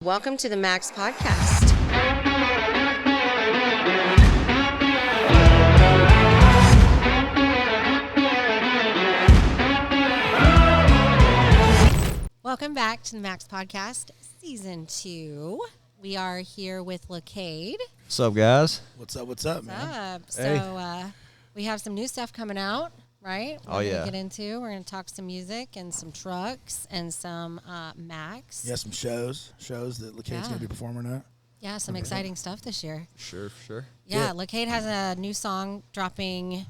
Welcome to the Max Podcast. Welcome back to the Max Podcast, Season 2. We are here with Lecade. What's up, guys? What's up, man? What's up? So we have some new stuff coming out, right? We're yeah. gonna get into. We're going to talk some music and some trucks and some Max. Yeah, some shows that Lecade's going to be performing at. Yeah, some exciting stuff this year. Sure. Yeah, Lecade has a new song dropping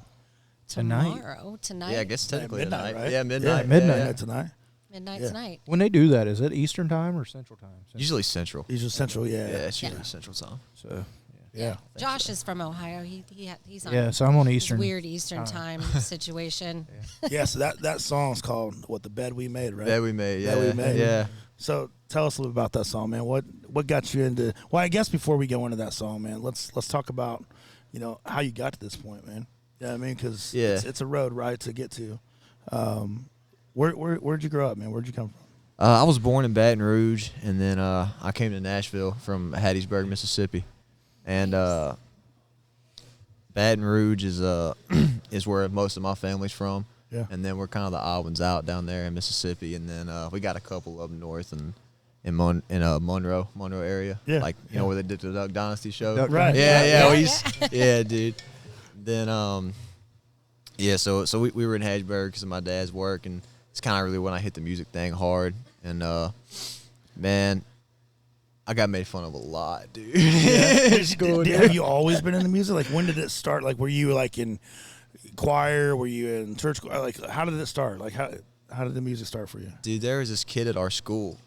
tomorrow. Tonight. Yeah, I guess technically midnight, tonight. right? Yeah, midnight. Yeah, midnight tonight. Midnight Yeah. tonight. When they do that, is it Eastern time or Central time? Usually Central. Usually Central, Yeah, it's usually Central time. So, yeah. Josh is from Ohio. He's on yeah, so I'm on this Eastern. weird Eastern time situation. Yeah, so that song's called The Bed We Made, right? Bed We Made, yeah. Bed We Made. Yeah. So tell us a little about that song, man. What got you into? Well, I guess before we go into that song, man, let's talk about how you got to this point, man. You know what I mean? Because it's a road, right, to get to. Where'd you grow up, man? Where'd you come from? I was born in Baton Rouge, and then I came to Nashville from Hattiesburg, Mississippi. And Baton Rouge is is where most of my family's from. Yeah. And then we're kind of the odd ones out down there in Mississippi. And then we got a couple up north and in Monroe area. Yeah. Like, you know, where they did the Duck Dynasty show. Duck Right. Yeah, dude. Then, so we were in Hattiesburg because of my dad's work, and it's kind of really when I hit the music thing hard. And, man, I got made fun of a lot, dude. Have you always been into music? Like, when did it start? Like, were you like in choir? Were you in church? Like, how did it start? Like, how did the music start for you? Dude, there was this kid at our school,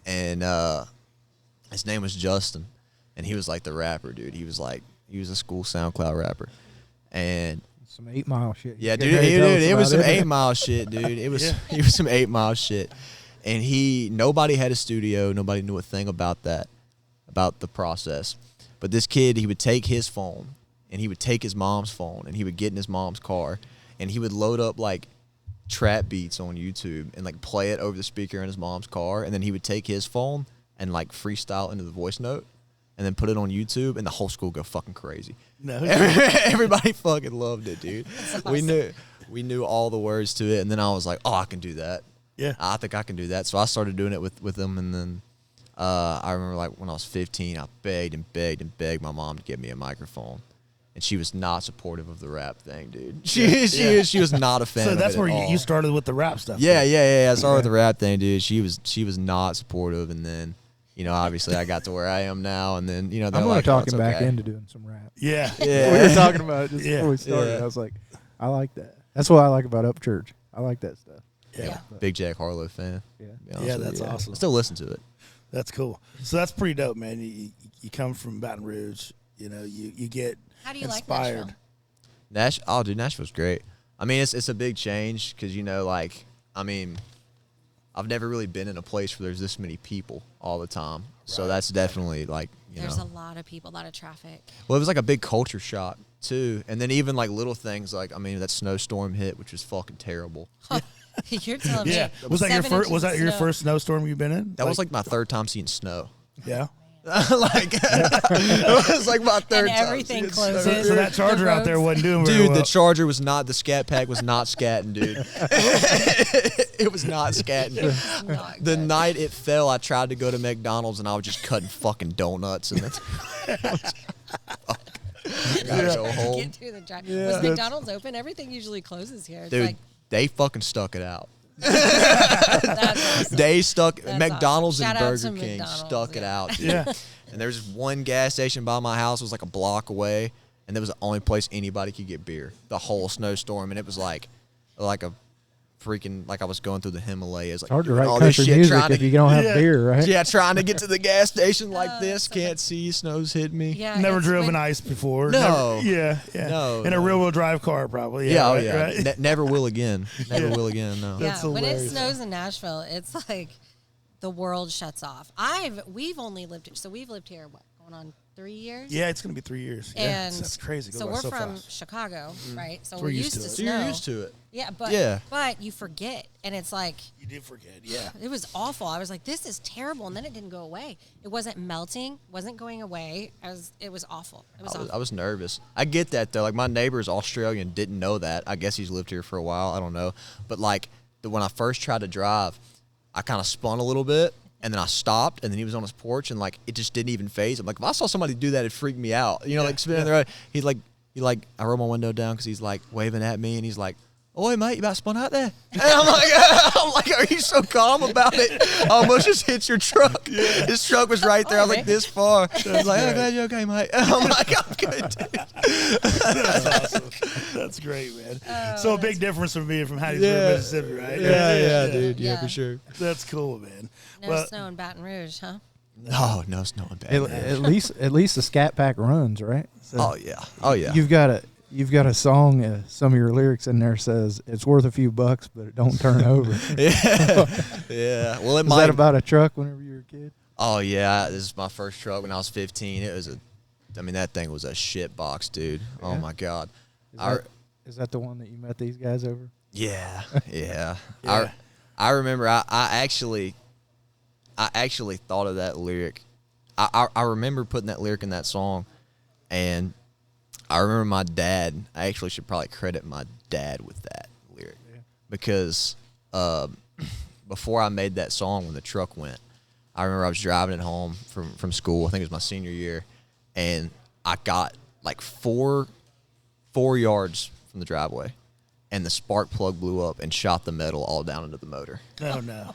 and his name was Justin, and he was like the rapper, dude. He was a school SoundCloud rapper, and Some 8 Mile shit. yeah, dude, it was some 8 Mile shit, dude. It was some 8 Mile shit, and nobody had a studio, nobody knew a thing about the process, but this kid, he would take his phone, and he would take his mom's phone, and he would get in his mom's car, and he would load up like trap beats on YouTube and like play it over the speaker in his mom's car, and then he would take his phone and like freestyle into the voice note and then put it on YouTube, and the whole school go fucking crazy. No. Everybody fucking loved it, dude. Awesome. We knew all the words to it, and then I was like, oh, I can do that. Yeah. I think I can do that. So I started doing it with them, and then I remember like when I was 15, I begged my mom to get me a microphone. And she was not supportive of the rap thing, dude. She was not a fan of it. So that's where at all. you started with the rap stuff. Yeah. I started with the rap thing, dude. She was not supportive, and then, obviously I got to where I am now, and then, I'm going to talk him back into doing some rap. Yeah. We were talking about it just before we started. Yeah. I was like, I like that. That's what I like about Up Church. I like that stuff. Yeah. Big Jack Harlow fan. Yeah. to be honest Yeah, with that's you. awesome. I still listen to it. That's cool. So that's pretty dope, man. You come from Baton Rouge. You get How do you inspired. like Nashville? Dude, Nashville's great. I mean, it's a big change because, I've never really been in a place where there's this many people all the time. So that's definitely like, There's a lot of people, a lot of traffic. Well, it was like a big culture shock too. And then even like little things like, that snowstorm hit, which was fucking terrible. You're telling Yeah. me. Was that your 7 first? inches Was that of your snow. first snowstorm you've been in? That was like my third time seeing snow. Yeah. It was like my third And time. everything seeing snow. closes. So that charger out there wasn't doing very Dude, well. the charger was not, the scat pack was not scatting, dude. It was not scatting. Not The good. night it fell, I tried to go to McDonald's, and I was just cutting fucking donuts. And that's I gotta go home. Get to the drive. Was McDonald's open? Everything usually closes here. It's Dude, like, they fucking stuck it out. that's awesome. They stuck, That's McDonald's awesome. and Shout out to Burger King McDonald's, stuck it yeah. out. Dude. Yeah. And there was one gas station by my house. It was like a block away, and that was the only place anybody could get beer. The whole snowstorm, and it was like a freaking, like I was going through the Himalayas. Like, It's hard to doing write all this country shit, music trying if to, you don't have Yeah. beer, right? yeah, trying to get to the gas station like this. Can't see, snow's hitting me. Yeah, Never it's driven when- ice before. No. Never, yeah. No, In a no. real-wheel drive car, probably. Yeah, Right, yeah. right? Never will again. Never Yeah. will again, no. That's Yeah, when it hilarious. snows in Nashville, it's like the world shuts off. We've only lived, so we've lived here, what, going going on 3 years. Yeah, it's going to be 3 years. And yeah, that's crazy. So we're from Chicago, right? So we're used to So snow. you're used to it. Yeah, but you forget, and it's like you do forget. Yeah, it was awful. I was like, this is terrible, and then it didn't go away. It wasn't melting, wasn't going away. It was awful. I was nervous. I get that though. Like my neighbor's Australian, didn't know that. I guess he's lived here for a while. I don't know, but like when I first tried to drive, I kind of spun a little bit. And then I stopped, and then he was on his porch, and like it just didn't even phase him. Like if I saw somebody do that, it'd freak me out. You know, like spinning the road. He I roll my window down because he's like waving at me, and he's like, "Oi, mate, you about spun out there?" And I'm like, "Are you so calm about it? I almost just hit your truck." Yeah. His truck was right there. I was like this far. I was like, "I'm glad you're okay, mate." I'm like, "I'm good, dude." That's awesome. That's great, man. So a big difference from being from Hattiesburg, Mississippi, right? Yeah, dude. Yeah, for sure. That's cool, man. No snow in Baton Rouge, huh? No snow in Baton Rouge. At least the Scat Pack runs, right? So Oh yeah. You've got a song. Some of your lyrics in there says it's worth a few bucks, but it don't turn over. Yeah. Well, Is that about a truck whenever you were a kid? Oh yeah, this is my first truck when I was 15. That thing was a shit box, dude. Yeah. Oh my god. Is that the one that you met these guys over? Yeah. I remember I actually thought of that lyric. I remember putting that lyric in that song, and I remember my dad. I actually should probably credit my dad with that lyric because before I made that song, when the truck went, I remember I was driving it home from school. I think it was my senior year, and I got like four yards from the driveway, and the spark plug blew up and shot the metal all down into the motor. Oh no.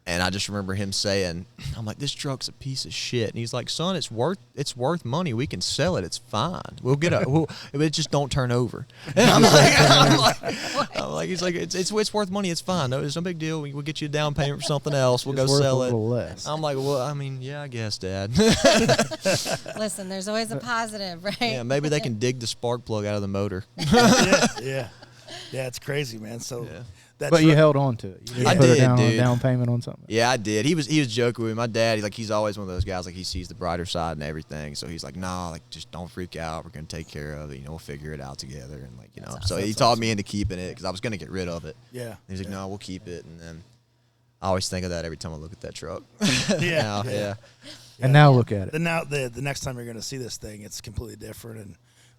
And I just remember him saying, I'm like, this truck's a piece of shit. And he's like, son, it's worth money. We can sell it. It's fine. It just don't turn over. And I'm like, he's like, it's worth money. It's fine. No, it's no big deal. We'll get you a down payment for something else. We'll go sell it. A little less. I'm like, well, I mean, yeah, I guess, Dad. Listen, there's always a positive, right? Yeah, maybe they can dig the spark plug out of the motor. Yeah, it's crazy, man. So. Yeah. But you held on to it. You didn't put a down payment on something. Yeah, I did. He was joking with me. My dad, he's always one of those guys, like he sees the brighter side and everything. So he's like, nah, like just don't freak out. We're gonna take care of it. We'll figure it out together. And like, so he talked me into keeping it because I was gonna get rid of it. Yeah. And he's like, no, we'll keep it. And then I always think of that every time I look at that truck. Yeah. And now look at it. Then now the next time you're gonna see this thing, it's completely different and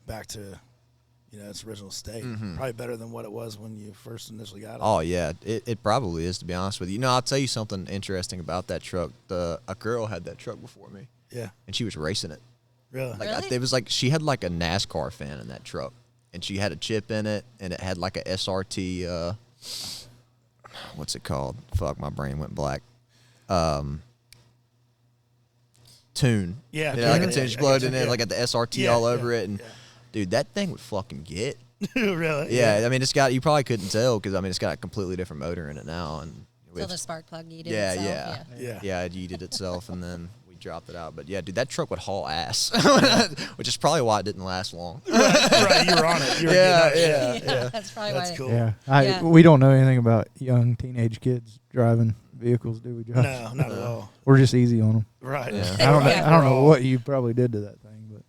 back to. Its original state. Mm-hmm. Probably better than what it was when you first initially got it. Oh, yeah. It probably is, to be honest with you. I'll tell you something interesting about that truck. A girl had that truck before me. Yeah. And she was racing it. Really? It was like she had like a NASCAR fan in that truck. And she had a chip in it, and it had like a SRT, what's it called? Fuck, my brain went black. Tune. Yeah. Like a tune. She plugged in it, like at the SRT all over it. And dude, that thing would fucking get. Really? Yeah, I mean, you probably couldn't tell because, it's got a completely different motor in it now. And so the spark plug yeeted itself? Yeah, it yeeted itself, and then we dropped it out. But, yeah, dude, that truck would haul ass, which is probably why it didn't last long. Right, you were on it. Yeah. That's probably why. That's cool. Yeah. We don't know anything about young teenage kids driving vehicles, do we, Josh? No, not at all. We're just easy on them. Right. Yeah. I don't know what you probably did to that thing.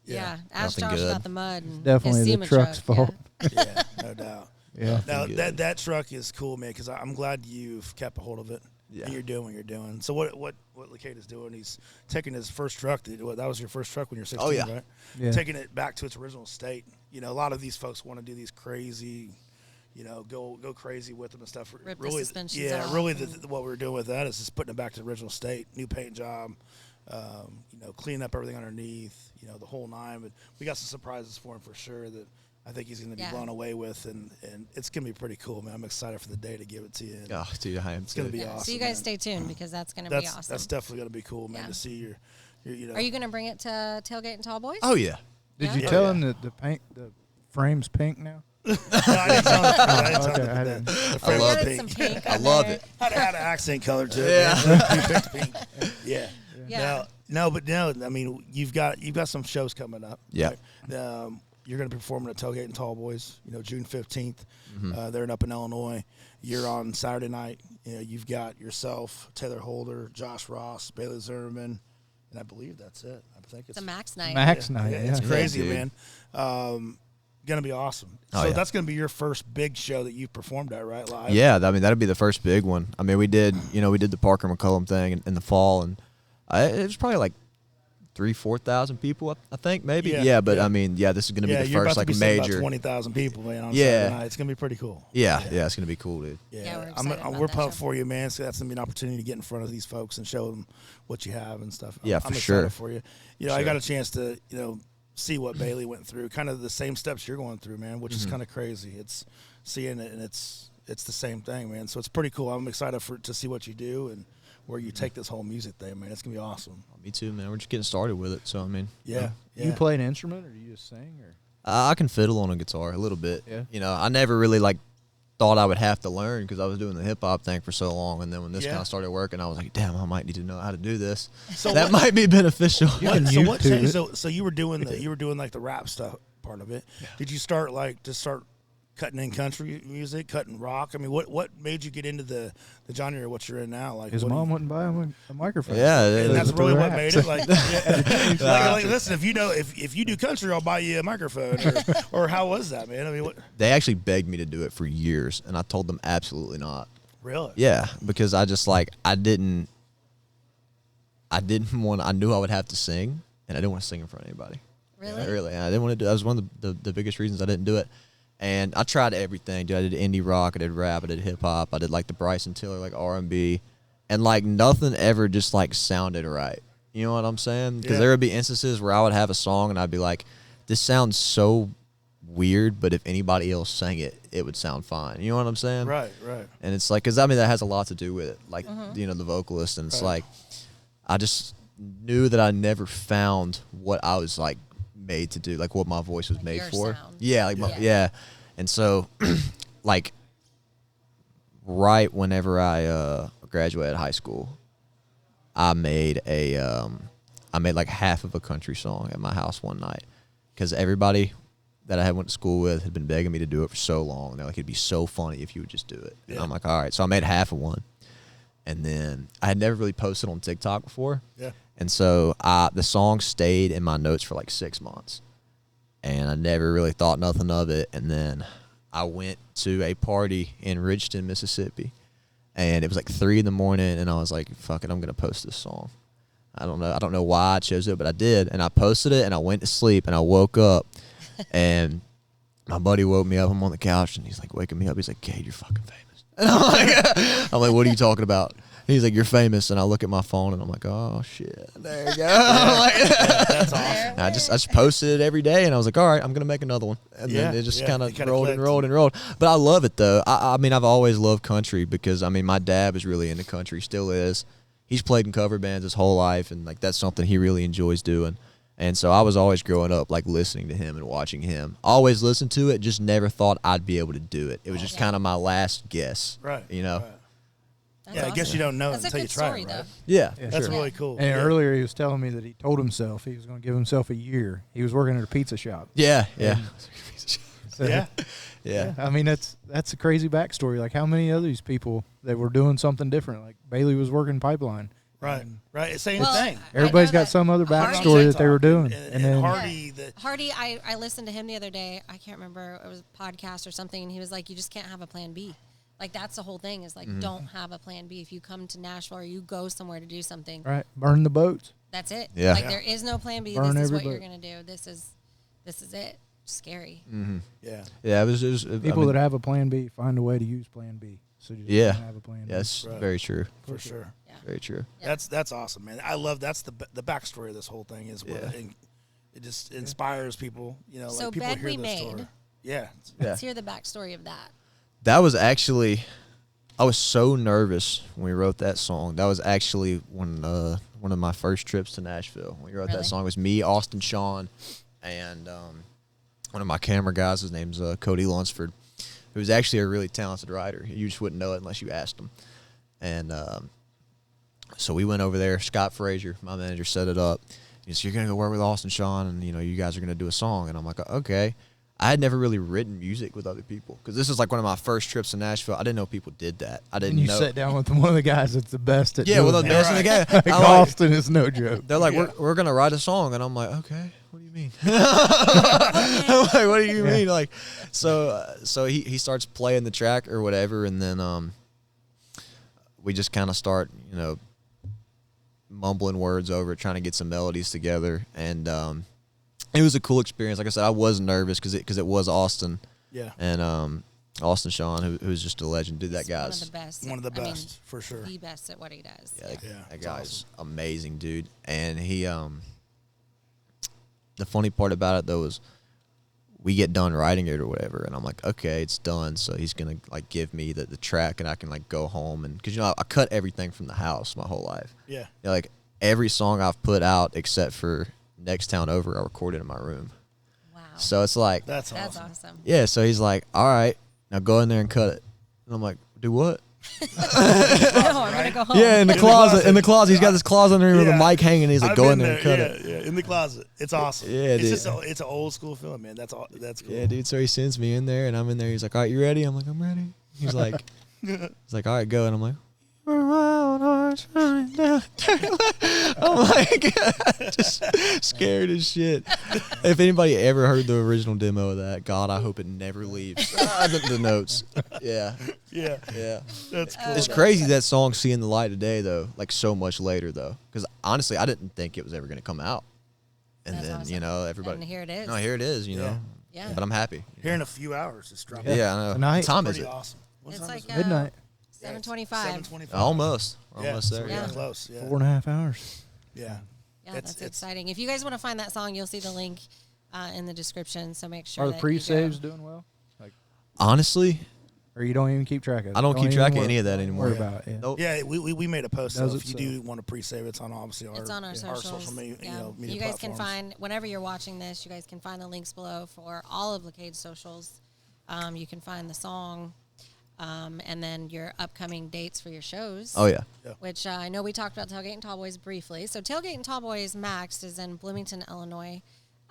Yeah, ask Josh about the mud. And definitely the truck's fault. Yeah, no doubt. Yeah. Now that truck is cool, man. Because I'm glad you've kept a hold of it. Yeah. And you're doing what you're doing. So what Lecade is doing? He's taking his first truck. That was your first truck when you were 16, right? Yeah. Taking it back to its original state. A lot of these folks want to do these crazy. Go crazy with them and stuff. Rip the suspensions off. Really, what we're doing with that is just putting it back to the original state. New paint job. Cleaning up everything underneath, the whole nine. But we got some surprises for him for sure that I think he's going to be blown away with, and it's going to be pretty cool, man. I'm excited for the day to give it to you. Oh, dude, I am. It's going to be awesome. So you guys stay tuned because that's going to be awesome. That's definitely going to be cool, man, to see your. Are you going to bring it to Tailgate and Tall Boys? Oh yeah. Did you tell him that the frame's pink now? No, I didn't tell him. I didn't. The frame was pink. I love it. Had an accent color to it. Yeah. You picked pink. Yeah. Yeah. I mean, you've got some shows coming up. Yeah. Right? You're going to be performing at Tailgate and Tall Boys, June 15th. Mm-hmm. They're up in Illinois. You're on Saturday night. You've got yourself, Taylor Holder, Josh Ross, Bailey Zimmerman, And I believe that's it. I think it's a Max night. Max night. Yeah, it's crazy, man. Gonna be awesome. So that's gonna be your first big show that you've performed at, right? Live. Yeah, I mean that'd be the first big one. I mean we did the Parker McCullum thing in the fall, and it was probably like 3,000-4,000 people, I think maybe. Yeah, but I mean, this is gonna be the first like major. About 20,000 people, man. On Saturday night. It's gonna be pretty cool. Yeah, it's gonna be cool, dude. Yeah, we're pumped for you, man. So that's gonna be an opportunity to get in front of these folks and show them what you have and stuff. Yeah, I'm excited for you. I got a chance to see what Bailey went through, kind of the same steps you're going through, man, which is kind of crazy. It's seeing it, and it's the same thing, man. So it's pretty cool. I'm excited to see what you do and where you take this whole music thing, man. It's gonna be awesome. Me too, man. We're just getting started with it, so I mean, You play an instrument, or do you just sing? Or I can fiddle on a guitar a little bit. Yeah. I never really thought I would have to learn because I was doing the hip hop thing for so long, and then when this kind of started working, I was like, damn, I might need to know how to do this. So that might be beneficial. What changed? So you were doing like the rap stuff part of it. Yeah. Did you start cutting in country music, cutting rock? I mean, what made you get into the genre of what you're in now? Like his mom wouldn't buy him a microphone. Yeah, and that's really what made it. Like, listen, if you do country, I'll buy you a microphone. Or how was that, man? I mean, they actually begged me to do it for years, and I told them absolutely not. Really? Yeah, because I just I didn't want. I knew I would have to sing, and I didn't want to sing in front of anybody. Really? Really, I didn't want to do. That was one of the biggest reasons I didn't do it. And I tried everything, dude. I did indie rock, I did rap, I did hip hop, I did the Bryson Tiller R&B, and nothing ever just sounded right. You know what I'm saying? Because there would be instances where I would have a song and I'd be like, "This sounds so weird," but if anybody else sang it, it would sound fine. You know what I'm saying? Right. And it's because that has a lot to do with it, the vocalist, and it's I just knew that I never found what I was made to do, what my voice was made for. Sound. Yeah, and so right whenever I graduated high school, I made half of a country song at my house one night because everybody that I had went to school with had been begging me to do it for so long. They're like, it'd be so funny if you would just do it. And I'm like, all right. So I made half of one, and then I had never really posted on TikTok before. Yeah. And so the song stayed in my notes for 6 months, and I never really thought nothing of it. And then I went to a party in Ridgeton, Mississippi, and it was 3 a.m, and I was like, fuck it, I'm going to post this song. I don't know why I chose it, but I did. And I posted it, and I went to sleep, and I woke up, and my buddy woke me up. I'm on the couch, and he's waking me up. He's like, Cade, you're fucking famous. And I'm like, what are you talking about? He's like, you're famous. And I look at my phone, and I'm like, oh, shit. There you go. That's awesome. I just posted it every day, and I was like, all right, I'm going to make another one. And then it just kind of rolled. But I love it, though. I mean, I've always loved country because, my dad was really into country, still is. He's played in cover bands his whole life, and, that's something he really enjoys doing. And so I was always growing up, listening to him and watching him. Always listened to it, just never thought I'd be able to do it. It was just kind of my last guess. Right. Right. That's awesome. I guess you don't know until you try it, right? Yeah, that's really cool. And earlier he was telling me that he told himself he was going to give himself a year. He was working at a pizza shop. Yeah. So, yeah. I mean, that's a crazy backstory. How many of these people that were doing something different? Bailey was working pipeline. Right. Same thing. Everybody's got some other backstory that they were doing. And then Hardy, I listened to him the other day. I can't remember. It was a podcast or something, and he was like, you just can't have a plan B. That's the whole thing is don't have a plan B. If you come to Nashville or you go somewhere to do something. Right. Burn the boats. That's it. Yeah. There is no plan B. Burn this is what boat. you're going to do. This is it. Scary. Mm-hmm. Yeah. Yeah. It was people that have a plan B find a way to use plan B. So you just have a plan B. Yes. Very true. For sure. Yeah. Very true. Yeah. That's awesome, man. I love that's the backstory of this whole thing is what it just inspires people. So people Bed hear We this Made. story. Yeah. Let's hear the backstory of that. That was actually, I was so nervous when we wrote that song. That was actually one of my first trips to Nashville. When we wrote that song, it was me, Austin, Sean, and one of my camera guys. His name's Cody Lunsford, who's actually a really talented writer. You just wouldn't know it unless you asked him. And so we went over there. Scott Frazier, my manager, set it up. He said, you're going to go work with Austin, Sean, and you guys are going to do a song. And I'm like, okay. I had never really written music with other people because this was like one of my first trips to Nashville. I didn't know people did that. I didn't And you know. sat down with one of the guys that's the best at Yeah, doing well, the that. best in the game. Like, Austin is no joke. They're like, we're gonna write a song, and I'm like, okay, what do you mean? I'm like, what do you mean? Like, so he starts playing the track or whatever, and then we just kind of start, mumbling words over it, trying to get some melodies together, and it was a cool experience. Like I said, I was nervous because it was Austin. Yeah. And Austin Sean, who's just a legend, dude. That guy's one of the best for sure. The best at what he does. Yeah, that guy's amazing, dude. And he, the funny part about it though is, we get done writing it or whatever, and I'm like, okay, it's done. So he's gonna like give me the track, and I can like go home, and because I cut everything from the house my whole life. Yeah. Like every song I've put out except for Next Town Over, I recorded in my room. Wow. So it's like that's awesome. Yeah. So he's like, all right, now go in there and cut it. And I'm like, do what? No, I'm gonna go home. Yeah, in the closet. In the closet, he's got this closet under him with a mic hanging. And he's like, go in there and cut it. Yeah, in the closet. It's awesome. Yeah, it's dude. it's an old school feeling, man. That's cool. Yeah, dude. So he sends me in there, and I'm in there. He's like, all right, you ready? I'm like, I'm ready. He's like, all right, go. And I'm like, I'm like, just scared as shit. If anybody ever heard the original demo of that, God, I hope it never leaves the notes. Yeah. Yeah. That's cool. It's crazy that song's seeing the light of day, though, like so much later, though. Because honestly, I didn't think it was ever going to come out. And That's then, awesome. everybody. And here it is. No, here it is, you know. Yeah. But I'm happy. Here in a few hours, it's dropping. Yeah, I know. Tonight. What time is Pretty it? awesome. What It's time like is it? Midnight. 7:25. 7:25. Almost. We're Yeah, almost so there. we're Yeah. getting close. Yeah. 4.5 hours. Yeah. Yeah, that's exciting. If you guys want to find that song, you'll see the link in the description. So make sure. Are the that pre-saves doing well? Like, Honestly, or you don't even keep track of it? I don't keep even track of worry- any of that anymore. Worry about it. Yeah. Nope. Yeah, we made a post. So Does if it you so? do want to pre-save, it's on obviously our It's on our socials. social media, media you guys can platforms. find, whenever you're watching this, you guys can find the links below for all of Lecade's socials. You can find the song, and then your upcoming dates for your shows. Oh, yeah. Which I know we talked about Tailgate and Tallboys briefly. So Tailgate and Tallboys Max is in Bloomington, Illinois.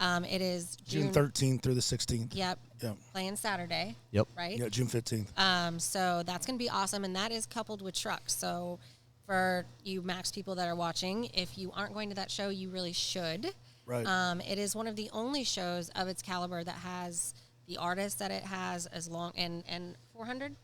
It is June 13th through the 16th. Yep. Yep. Playing Saturday. Yep. Right? Yeah, June 15th. So that's going to be awesome, and that is coupled with trucks. So for you Max people that are watching, if you aren't going to that show, you really should. Right. It is one of the only shows of its caliber that has the artists that it has as long and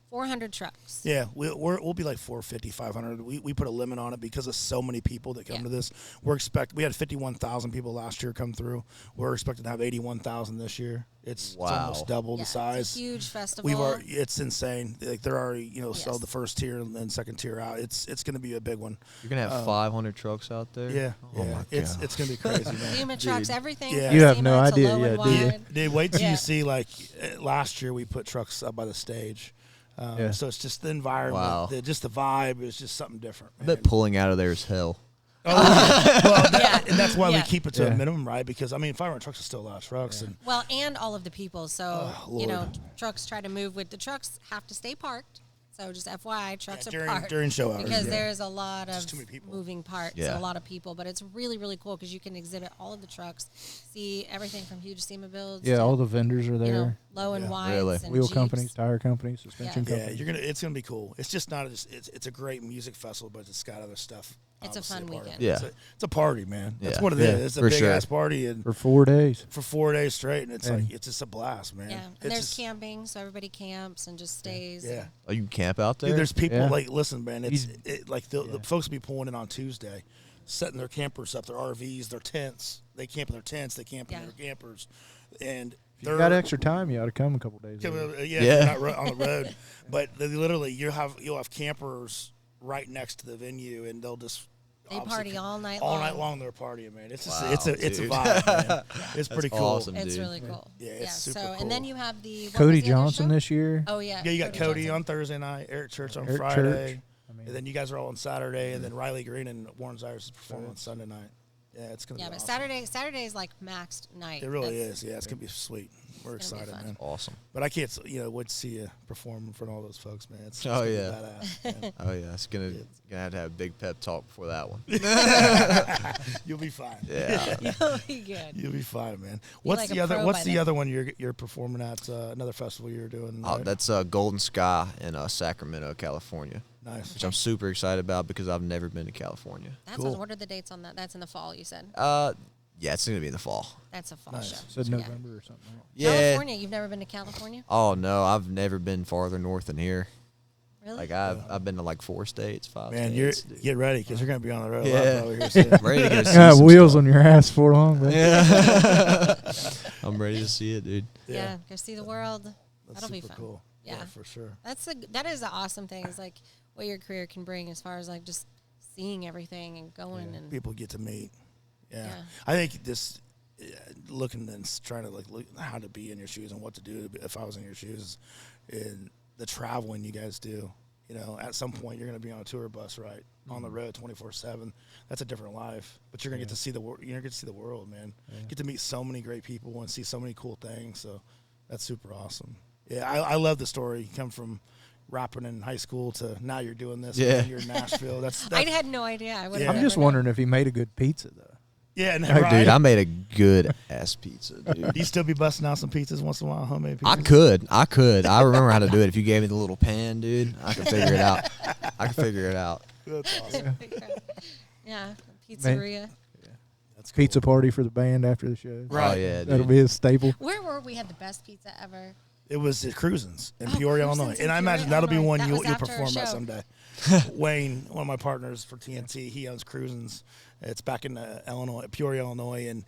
400 trucks. Yeah, we'll be like 450, 500. We put a limit on it because of so many people that come to this. We had 51,000 people last year come through. We're expecting to have 81,000 this year. It's almost double the size. It's a huge festival. It's insane. Like they're already sold the first tier and then second tier out. It's going to be a big one. You're going to have 500 trucks out there? Yeah. Oh, my God. It's going to be crazy, man. SEMA trucks, everything. Yeah. You have no SEMA to idea, low and do you? wide. Dude, wait till you see, like, last year we put trucks up by the stage. So it's just the environment, Wow. just the vibe is just something different. I bet pulling out of there is hell. And that's why we Yeah. keep it to a minimum, right? Because 500 trucks is still a lot of trucks, and Well, and all of the people. So, Lord. trucks try to move with the trucks have to stay parked. So just FYI, trucks are during- parked. during show hours, Because yeah. there's a lot of Just too many people. moving parts Yeah. and a lot of people. But it's really, really cool because you can exhibit all of the trucks, see everything from huge SEMA builds. Yeah, to, all the vendors are there. low and wide. Really. And Wheel Jeeps. companies, tire companies, suspension yeah, companies. it's gonna be cool. It's just not it's a great music festival, but it's got other stuff. It's a obviously fun part of weekend. it. Yeah. It's a party, man. That's Yeah. what it Yeah, is. It's a for big sure. ass party, and For 4 days. for 4 days straight, and it's And- like it's just a blast, man. Yeah, It's and there's just- camping, so everybody camps and just stays. Yeah. Oh, you can camp out there? Dude, there's people Yeah. like, listen, man. It's You- like the folks will be pulling in on Tuesday, setting their campers up, their RVs, their tents. They camp in their tents. They camp in Yeah. their campers, and If you got extra time, you ought to come a couple days. early. yeah, you're not on the road. But they literally, you'll have campers right next to the venue, and they'll just They obviously party all night all long. night long. They're partying, man. It's just Wow, it's a dude. vibe, man. It's pretty cool. awesome. It's Dude. really cool. Yeah, it's super So, cool. and then you have the Cody what was the other Johnson show? this year. Oh yeah. Yeah, you got Cody Johnson. on Thursday night, Eric Church on Eric Friday, Church. I mean- and then you guys are all on Saturday, and then Riley Green and Warren Zires is performing on Sunday night. Yeah, it's gonna Yeah, be but awesome. Saturday is like maxed night. It really That's- is. Yeah, it's gonna be sweet. We're excited, man. Awesome. But I can't, wait to see you perform in front of all those folks, man. It's yeah. badass, man. Oh yeah, it's gonna have to have a big pep talk before that one. You'll be fine. Yeah, You'll be good. You'll be fine, man. What's the other one you're performing at? Another festival you're doing? right? That's Golden Sky in Sacramento, California. Nice. Which I'm super excited about because I've never been to California. That's cool. What are the dates on that? That's in the fall, you said. Yeah, it's gonna be in the fall. That's a fall Nice. show. Said November or something. Right? Yeah. California. You've never been to California? Oh no, I've never been farther north than here. Really? Like I've been to like 4 states, 5 Man, states. get ready because you're gonna be on the road. Yeah. Over here soon. I'm ready to go see Yeah, some wheels stuff. on your ass for long. But Yeah. I'm ready to see it, dude. Yeah. Go see the world. That's That'll be super fun. cool. Yeah. For sure. That is the awesome thing. Is like what your career can bring as far as like just seeing everything and going and People get to meet. Yeah. Yeah. I think this looking and trying to look how to be in your shoes and what to do if I was in your shoes, and the traveling you guys do. At some point you're going to be on a tour bus, right? On the road 24/7. That's a different life. But you're going to get to see the world. You're going to get to see the world, man. Get to meet so many great people and see so many cool things. So that's super awesome. Yeah, I love the story. You come from rapping in high school to now you're doing this. Yeah. And you're in Nashville. That's I had no idea. I would. Yeah. I'm just wondering if he made a good pizza though. yeah, no, Hey, right? dude, I made a good ass pizza, dude. Do you still be busting out some pizzas once in a while, homemade pizzas? I could. I remember how to do it. If you gave me the little pan, dude, I could figure it out. That's awesome. Yeah, pizzeria. That's cool. Pizza party for the band after the show. Right. Oh yeah, That'll dude. be a staple. Where were we? Had the best pizza ever. It was at Cruisins in Oh, Peoria, Cruisins Illinois. in And I imagine Peoria, that'll be Illinois. one That you'll was after our perform at show. someday. Wayne, one of my partners for TNT, he owns Cruisins. It's back in Illinois, Peoria, Illinois, and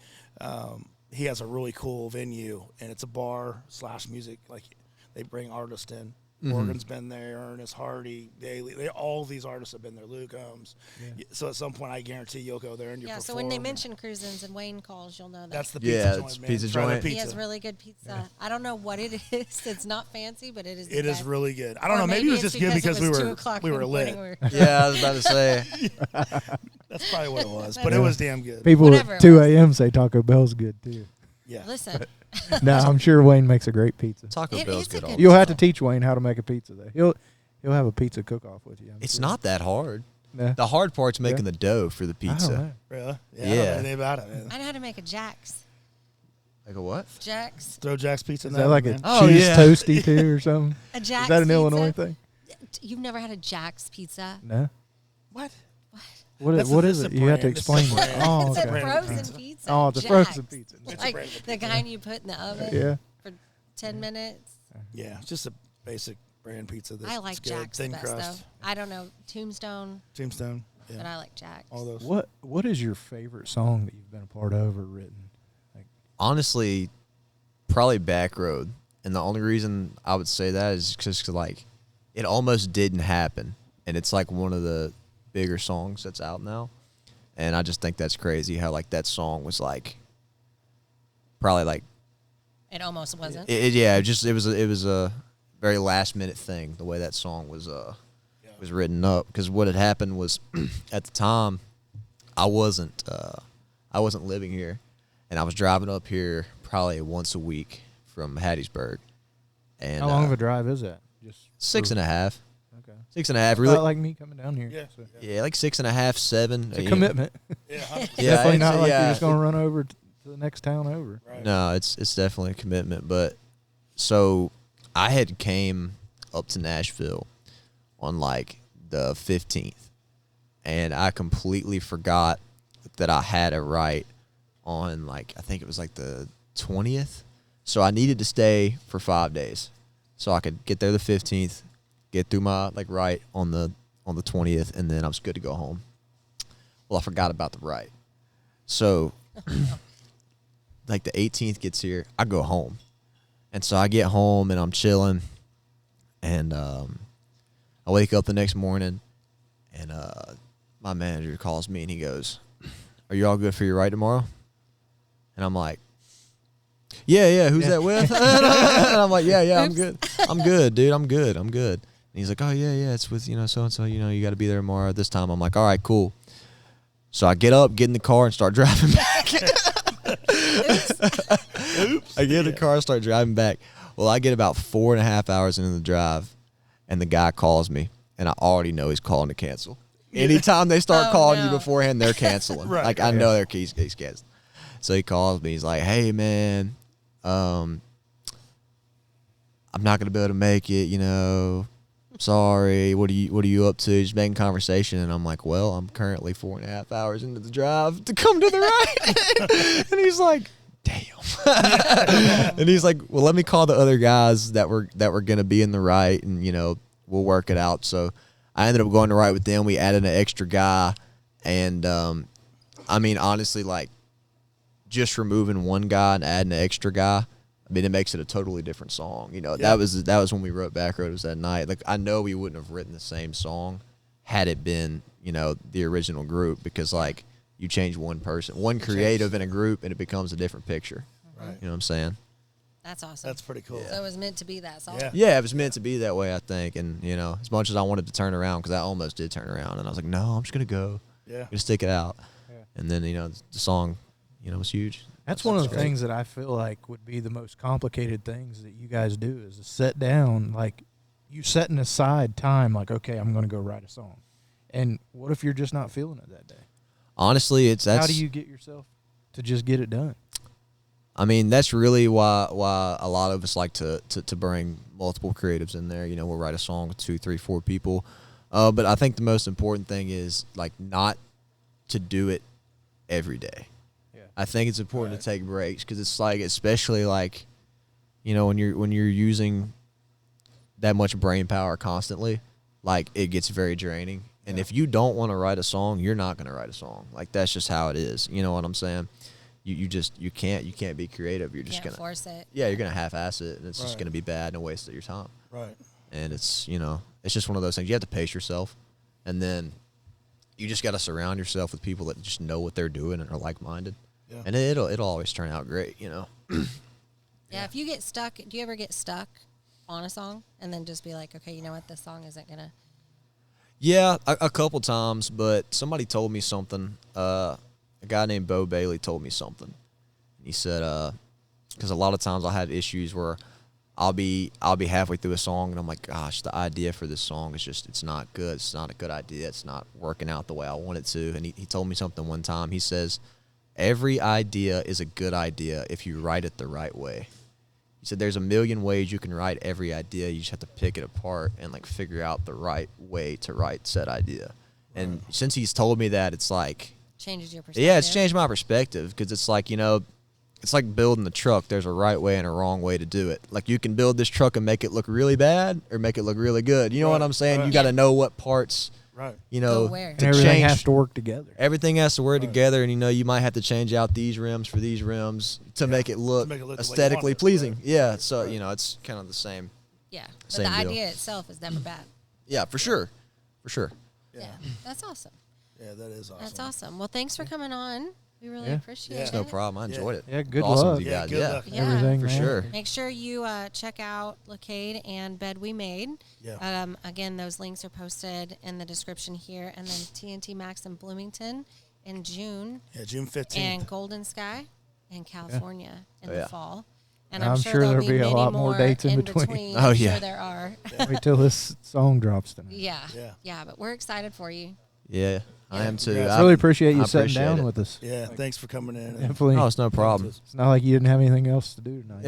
he has a really cool venue, and it's a bar / music. Like they bring artists in. Morgan's been there, Ernest Hardy, Daly. All these artists have been there. Luke Combs. Yeah. So at some point, I guarantee you'll go there and you Yeah. perform. So when they mention Cruisins and Wayne calls, you'll know that. that's the pizza Yeah, joint, it's man. pizza Try their joint. He Pizza. has really good pizza. I don't know what it is. It's not fancy, but it is. It is best. really good. I don't Or know. Maybe it was it's just good because it we was were 2 o'clock we in were the morning. lit. Yeah, I was about to say. That's probably what it was. But it was damn good. People Whatever at it 2 was. a.m. say Taco Bell's good too. Yeah. Listen, No, I'm sure Wayne makes a great pizza. Taco It Bell's is a good. good All You'll have to teach Wayne how to make a pizza though. He'll have a pizza cook-off with you. I'm It's sure. not that hard. Nah. The hard part's making Yeah. the dough for the I don't pizza. know. Really? Yeah. I Yeah. don't know anything about it, man. I know how to make a Jack's. Like a what? Jack's. Throw Jack's Pizza in Is that that like one, a man. Oh, cheese yeah. toasty too or something? A Jack's. Is that an pizza? Illinois thing? You've never had a Jack's pizza? No. What? What That's is it's it? a You have to brand. It's a explain it. brand. Oh, It's okay. a brand of frozen pizza. pizza. Oh, it's a Jack's. frozen pizza. It's a Like brand of the pizza. kind you put in the oven Yeah. for 10 minutes. Yeah, it's just a basic brand pizza. That's I like good. Jack's the Thin best crust. though. I don't know Tombstone, Tombstone. but Yeah. I like Jack's. All those. What is your favorite song that you've been a part of or written? Honestly, probably Back Road. And the only reason I would say that is just 'cause, like, it almost didn't happen. And it's like one of the bigger songs that's out now. And I just think that's crazy how, like, that song was like probably like It almost wasn't. it was a very last minute thing the way that song was written up, because what had happened was at the time I wasn't living here, and I was driving up here probably once a week from Hattiesburg. And How long of a drive is that? Just 6.5. Okay. 6.5. Really? Really? Like me coming down here. Yeah. So. Yeah, like 6.5, 7. It's a commitment. Yeah. Yeah, Definitely it's- not like yeah. you're just gonna run over to the next town over. Right. No, it's definitely a commitment. But so I had came up to Nashville on like the 15th, and I completely forgot that I had a write on, like, I think it was like the 20th. So I needed to stay for 5 days so I could get there the 15th, get through my like write on the 20th, and then I was good to go home. Well, I forgot about the write. So like the 18th gets here, I go home. And so I get home and I'm chilling, and I wake up the next morning, and my manager calls me and he goes, "Are you all good for your write tomorrow?" And I'm like, yeah, who's that with? And I'm like, yeah, I'm good. I'm good, dude. I'm good. And he's like, oh, yeah, it's with, so-and-so, you got to be there tomorrow at this time. I'm like, all right, cool. So I get up, get in the car, and start driving back. Oops. I get in the car, start driving back. Well, I get about 4.5 hours into the drive, and the guy calls me, and I already know he's calling to cancel. Anytime they start calling you beforehand, they're canceling. Right. Like, I know he's canceling. So he calls me. He's like, hey, man, I'm not going to be able to make it, you know. Sorry. What are you up to? Just making conversation. And I'm like, well, I'm currently 4.5 hours into the drive to come to the right. And he's like, damn. And he's like, well, let me call the other guys that were going to be in the right, and, you know, we'll work it out. So I ended up going to right with them. We added an extra guy. And, I mean, honestly, like, just removing one guy and adding an extra guy, I mean, it makes it a totally different song. You know, that was when we wrote Back Road. It was that night. Like, I know we wouldn't have written the same song had it been, you know, the original group, because, like, you change one person, one creative in a group, and it becomes a different picture. Right. You know what I'm saying? That's awesome. That's pretty cool. So it was meant to be that song. Yeah, it was meant to be that way, I think. And, you know, as much as I wanted to turn around, because I almost did turn around, and I was like, no, I'm just going to go. Yeah. Just stick it out. Yeah. And then, you know, the song, you know, was huge. That's one of the things that I feel like would be the most complicated things that you guys do is to sit down, like you setting aside time, like, okay, I'm going to go write a song. And what if you're just not feeling it that day? Honestly, how do you get yourself to just get it done? I mean, that's really why a lot of us like to bring multiple creatives in there. You know, we'll write a song with 2, 3, 4 people. But I think the most important thing is, like, not to do it every day. I think it's important to take breaks, because it's like, especially like, you know, when you're using that much brain power constantly, like, it gets very draining. And if you don't want to write a song, you're not going to write a song. Like, that's just how it is. You know what I'm saying? You can't be creative. You're just gonna force it. Yeah, you're gonna half-ass it, and it's just gonna be bad and a waste of your time. Right. And it's, you know, it's just one of those things. You have to pace yourself, and then you just got to surround yourself with people that just know what they're doing and are like-minded. Yeah. And it'll always turn out great, you know. Yeah, if you get stuck, do you ever get stuck on a song and then just be like, okay, you know what, this song isn't gonna? Yeah, a couple times, but somebody told me something. A guy named Bo Bailey told me something. He said, because a lot of times I have issues where I'll be halfway through a song and I'm like, gosh, the idea for this song is just, it's not good. It's not a good idea. It's not working out the way I want it to. And he told me something one time. He says, every idea is a good idea if you write it the right way. He said, there's a million ways you can write every idea. You just have to pick it apart and, like, figure out the right way to write said idea. And since he's told me that, it's like, changes your perspective. yeah, it's changed my perspective, because it's like, you know, it's like building the truck. There's a right way and a wrong way to do it. Like, you can build this truck and make it look really bad or make it look really good. You know what I'm saying? You got to know what parts, you know, and everything has to work together. Everything has to work together, and, you know, you might have to change out these rims for these rims to make it look aesthetically pleasing. Yeah, so, you know, it's kind of the same. Yeah, but the idea itself is never bad. Yeah, for sure. For sure. Yeah, that's awesome. Yeah, that is awesome. That's awesome. Well, thanks for coming on. We really appreciate it. It's no problem. I enjoyed it. Yeah, good awesome luck. with you guys. Good luck. Everything, for man. sure. Make sure you check out Lecade and Bed We Made. Yeah. Again, those links are posted in the description here. And then TNT Maxx in Bloomington in June. Yeah, June 15th. And Golden Sky in California in the fall. And I'm sure there'll be a lot more dates in between. Oh, I'm yeah. sure there are. Wait till this song drops tonight. Yeah, but we're excited for you. Yeah, I am too. Yeah. I really appreciate you I sitting appreciate down it. with us. Yeah, thanks for coming in. Definitely. Oh, it's no problem. It's not like you didn't have anything else to do tonight.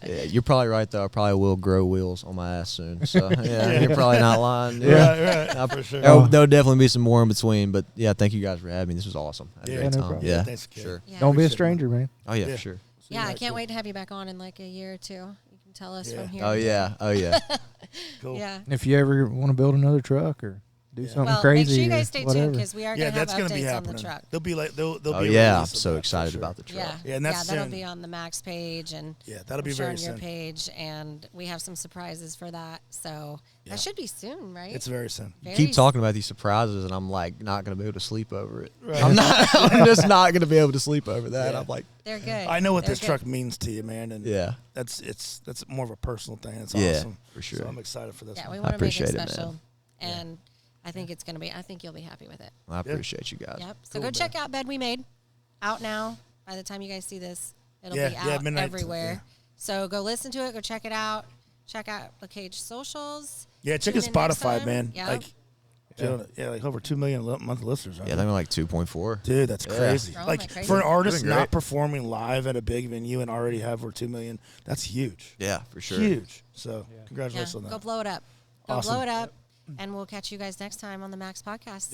Yeah, you're probably right, though. I probably will grow wheels on my ass soon. So, yeah, you're probably not lying. Right, for sure. There'll definitely be some more in between. But, yeah, thank you guys for having me. This was awesome. I had a Yeah, great no time. problem. Yeah, Thanks, kid. sure. Yeah. Don't be a Appreciate it, stranger, man. Oh, yeah, Yeah. for sure. Yeah, I can't wait to have you back on in like a year or two. You can tell us from here. Oh, yeah. Oh, yeah. Cool. Yeah. And if you ever want to build another truck or do something Well, crazy, make sure you guys or stay whatever. tuned because we are Yeah, going to have that's going to be updates on happening. the truck. They'll be like, they'll Oh, be a yeah. I'm release of so that for excited sure. about the truck. Yeah, Yeah, and that's that'll soon. be on the Max page, and Yeah, that'll be I'm sure very on your soon. page, and we have some surprises for that. So Yeah. that should be soon, right? It's very soon. Very Keep talking about these surprises, and I'm, like, not going to be able to sleep over it. Right. I'm just not going to be able to sleep over that. Yeah. I'm like, They're good. I know what They're this good. truck means to you, man, and yeah. that's more of a personal thing. It's Yeah, awesome. for sure. So I'm excited for this Yeah, one. we want to make it appreciate it, man. special, and I think you'll be happy with it. I appreciate you guys. Yep. So Cool, go man. check out Bed We Made, out now. By the time you guys see this, it'll be out everywhere. Yeah. So go listen to it. Go check it out. Check out Lecade socials. Yeah, check his Spotify, man. Yep. Like over 2 million monthly listeners. Right? Yeah, they're like 2.4. Dude, that's crazy. Like crazy. For an artist not performing live at a big venue and already have over 2 million, that's huge. Yeah, for sure. Huge. So congratulations on that. Go blow it up. Go blow it up. And we'll catch you guys next time on the Max Podcast.